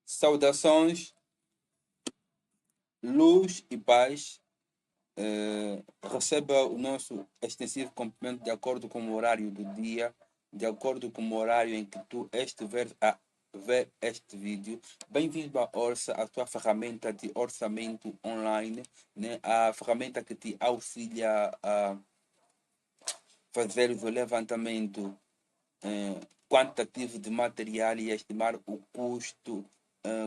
Saudações, luz e paz. Receba o nosso extensivo cumprimento de acordo com o horário do dia, de acordo com o horário em que tu estiveres a ver este vídeo. Bem-vindo à Orça, a tua ferramenta de orçamento online, né? A ferramenta que te auxilia a fazer o levantamento quantitativo de material e estimar o custo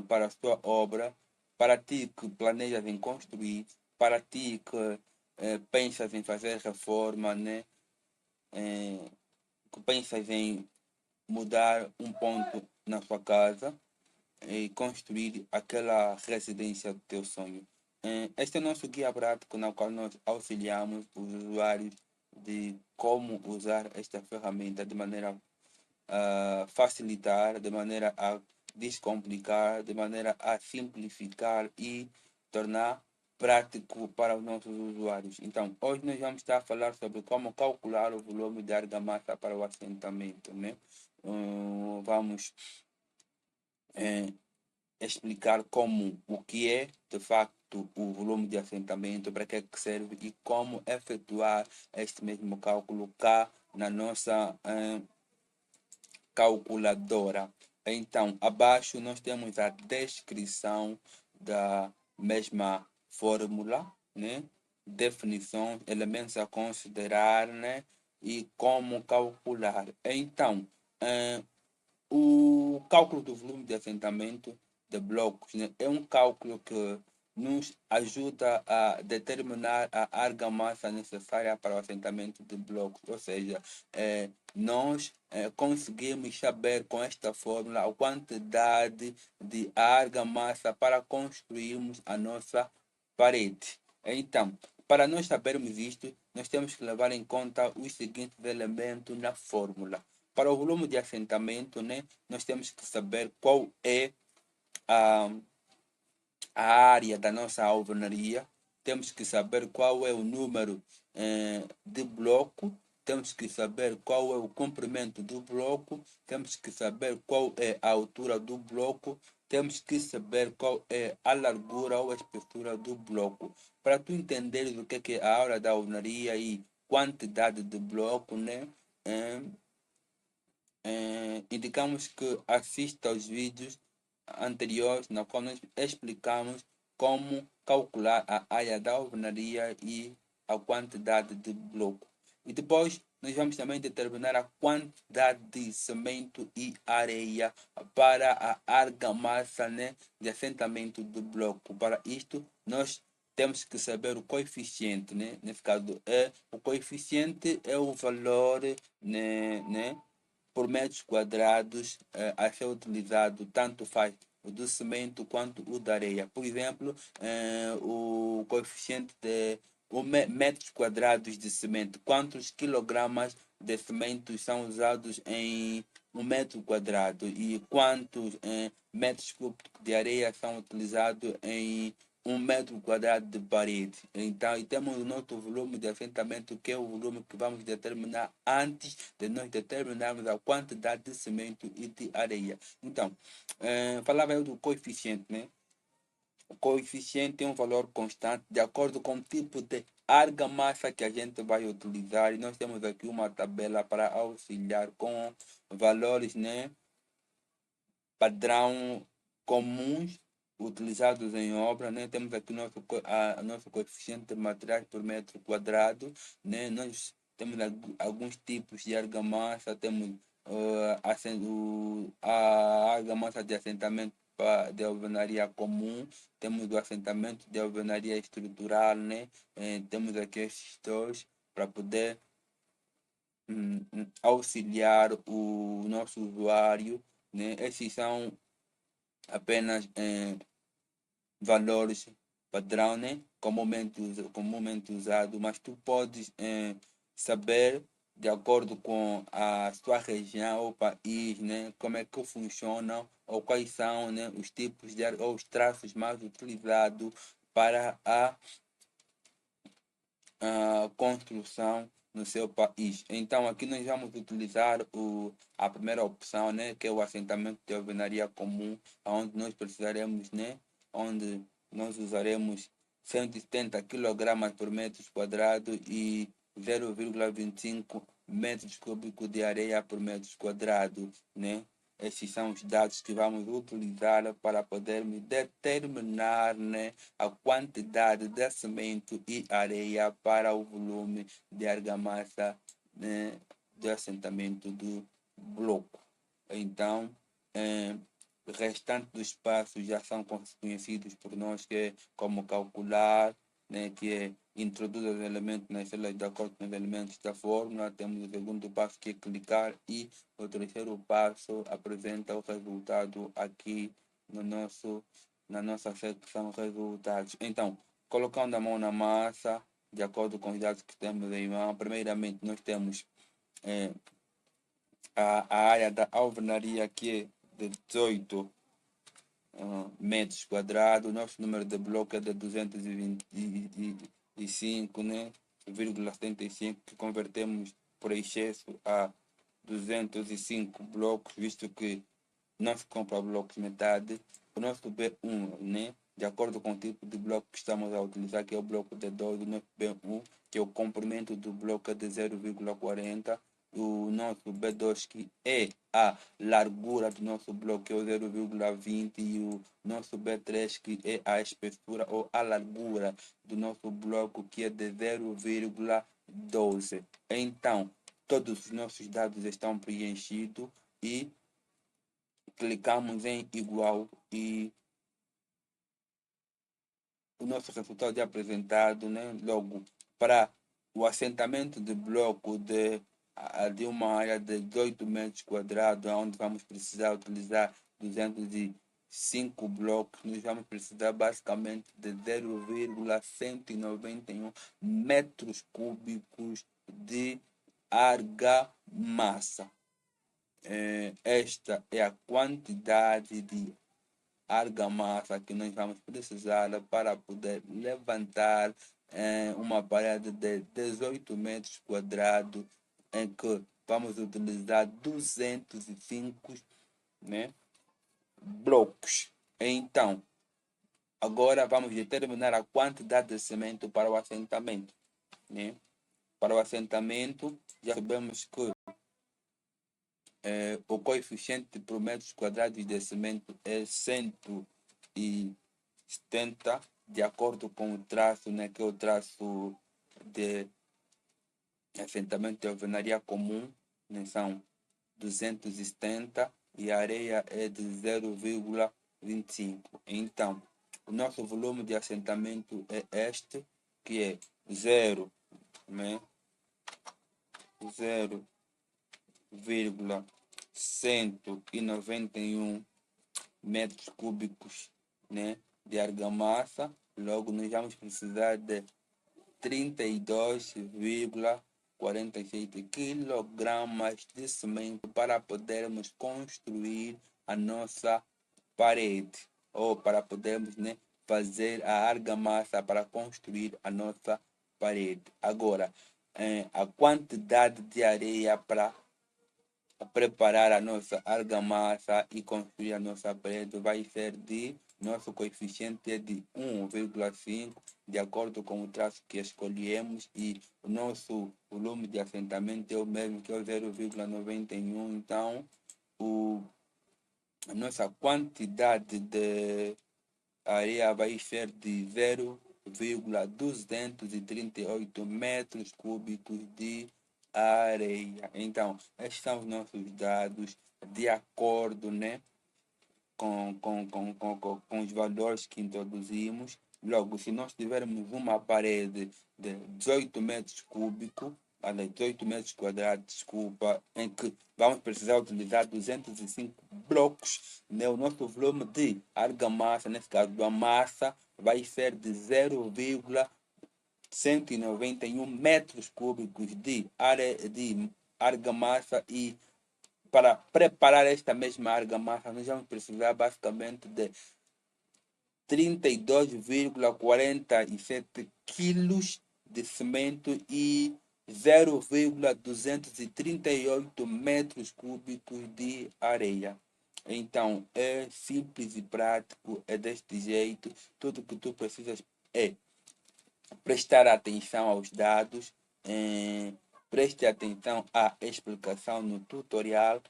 para a sua obra, para ti que planejas em construir, para ti que pensas em fazer reforma, né? Que pensas em mudar um ponto na sua casa e construir aquela residência do teu sonho. Este é o nosso guia prático na qual nós auxiliamos os usuários de como usar esta ferramenta de maneira a facilitar, de maneira a descomplicar, de maneira a simplificar e tornar prático para os nossos usuários. Então, hoje nós vamos estar a falar sobre como calcular o volume de argamassa para o assentamento, né? Vamos explicar como, o que é de facto o volume de assentamento, para que é que serve e como efetuar este mesmo cálculo cá na nossa calculadora. Então, abaixo nós temos a descrição da mesma fórmula, né? Definição, elementos a considerar, né? E como calcular. Então, o cálculo do volume de assentamento de blocos, né, é um cálculo que nos ajuda a determinar a argamassa necessária para o assentamento de blocos, ou seja, nós conseguimos saber com esta fórmula a quantidade de argamassa para construirmos a nossa parede. Então, para nós sabermos isto, nós temos que levar em conta os seguintes elementos na fórmula. Para o volume de assentamento, né, nós temos que saber qual é a, a área da nossa alvenaria, temos que saber qual é o número de bloco, temos que saber qual é o comprimento do bloco, temos que saber qual é a altura do bloco, temos que saber qual é a largura ou a espessura do bloco. Para tu entenderes o que é a área da alvenaria e quantidade de bloco, né? Indicamos que assista aos vídeos anteriores na qual nós explicamos como calcular a área da alvenaria e a quantidade de bloco. E depois nós vamos também determinar a quantidade de cimento e areia para a argamassa, né, de assentamento do bloco. Para isto, nós temos que saber o coeficiente, né? Nesse caso, o coeficiente é o valor, né, por metros quadrados a ser utilizado, tanto faz o do cimento quanto o da areia. Por exemplo, o coeficiente de metros quadrados de cimento, quantos quilogramas de cimento são usados em um metro quadrado e quantos metros cúbicos de areia são utilizados em um metro quadrado de parede. Então, e temos o nosso volume de assentamento, que é o volume que vamos determinar antes de nós determinarmos a quantidade de cimento e de areia. Então, falava eu do coeficiente, né? O coeficiente é um valor constante de acordo com o tipo de argamassa que a gente vai utilizar. E nós temos aqui uma tabela para auxiliar com valores, né, padrão comuns utilizados em obra, né? Temos aqui nosso coeficiente de materiais por metro quadrado, né? Nós temos alguns tipos de argamassa, temos a argamassa de assentamento de alvenaria comum, temos o assentamento de alvenaria estrutural, né? Temos aqui esses dois para poder auxiliar o nosso usuário, né? Esses são apenas valores padrão, né? Comumente usado, mas tu podes saber de acordo com a sua região ou país, né? Como é que funciona ou quais são, né, os tipos de ou os traços mais utilizados para a construção no seu país. Então, aqui nós vamos utilizar a primeira opção, né, que é o assentamento de alvenaria comum, onde nós precisaremos, né, onde nós usaremos 170 kg por metro quadrado e 0,25 metros cúbicos de areia por metro quadrado, né? Esses são os dados que vamos utilizar para podermos determinar, né, a quantidade de cimento e areia para o volume de argamassa, né, do assentamento do bloco. Então, o restante dos passos já são conhecidos por nós, que é como calcular, né, que é introduzir os elementos nas células de acordo com os elementos da fórmula. Temos o segundo passo, que é clicar, e o terceiro passo apresenta o resultado aqui no na nossa secção resultados. Então, colocando a mão na massa, de acordo com os dados que temos em mão, primeiramente nós temos a área da alvenaria, que é de 18 metros quadrados. O nosso número de bloco é de 225, né, 0,75, que convertemos por excesso a 205 blocos, visto que não se compra blocos metade. O nosso B1, né, de acordo com o tipo de bloco que estamos a utilizar, que é o bloco de 12, o nosso B1, que é o comprimento do bloco, é de 0,40. O nosso B2, que é a largura do nosso bloco, que é o 0,20, e o nosso B3, que é a espessura ou a largura do nosso bloco, que é de 0,12. Então, todos os nossos dados estão preenchidos e clicamos em igual, e o nosso resultado é apresentado, né? Logo, para o assentamento de bloco de uma área de 18 metros quadrados, onde vamos precisar utilizar 205 blocos, nós vamos precisar basicamente de 0,191 metros cúbicos de argamassa. Esta é a quantidade de argamassa que nós vamos precisar para poder levantar uma parede de 18 metros quadrados, em que vamos utilizar 205, né, blocos. Então, agora vamos determinar a quantidade de cimento para o assentamento, né? Para o assentamento, já sabemos que o coeficiente por metros quadrados de cimento é 170, de acordo com o traço, né, que é o traço de assentamento de alvenaria comum, né, são 270, e a areia é de 0,25. Então, o nosso volume de assentamento é este, que é 0, né, 0,191 metros cúbicos, né, de argamassa. Logo, nós vamos precisar de 32,47 quilogramas de cimento para podermos construir a nossa parede, ou para podermos, né, fazer a argamassa para construir a nossa parede. Agora, a quantidade de areia para preparar a nossa argamassa e construir a nossa parede vai ser de, nosso coeficiente é de 1,5, de acordo com o traço que escolhemos, e o nosso volume de assentamento é o mesmo, que é o 0,91. Então, a nossa quantidade de areia vai ser de 0,238 metros cúbicos de areia. Então, estes são os nossos dados de acordo, né, com os valores que introduzimos. Logo, se nós tivermos uma parede de 18 metros cúbicos, 18 metros quadrados, desculpa, em que vamos precisar utilizar 205 blocos, né? O nosso volume de argamassa, nesse caso a massa, vai ser de 0,191 metros cúbicos de argamassa, e para preparar esta mesma argamassa, nós vamos precisar basicamente de 32,47 quilos de cimento e 0,238 metros cúbicos de areia. Então, é simples e prático, é deste jeito. Tudo que tu precisas é prestar atenção aos dados, preste atenção à explicação no tutorial,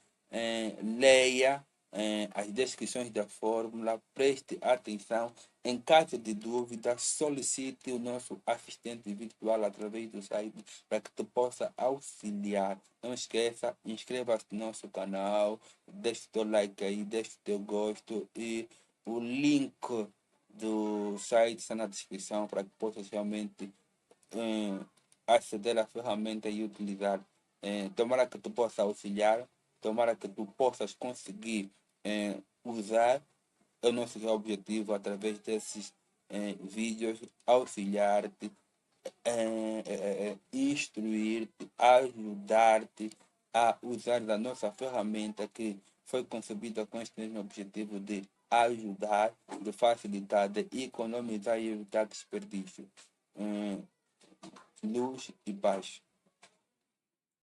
leia as descrições da fórmula, preste atenção. Em caso de dúvida, solicite o nosso assistente virtual através do site para que te possa auxiliar. Não esqueça, inscreva-se no nosso canal, deixe o teu like aí, deixe o teu gosto e o link do site está na descrição para que possas realmente aceder à ferramenta e utilizar. Tomara que tu possa auxiliar, tomara que tu possas conseguir usar o nosso objetivo através desses vídeos, auxiliar-te, instruir-te, ajudar-te a usar a nossa ferramenta que foi concebida com este mesmo objetivo de ajudar, de facilitar, de economizar e evitar desperdício. Luz e paz.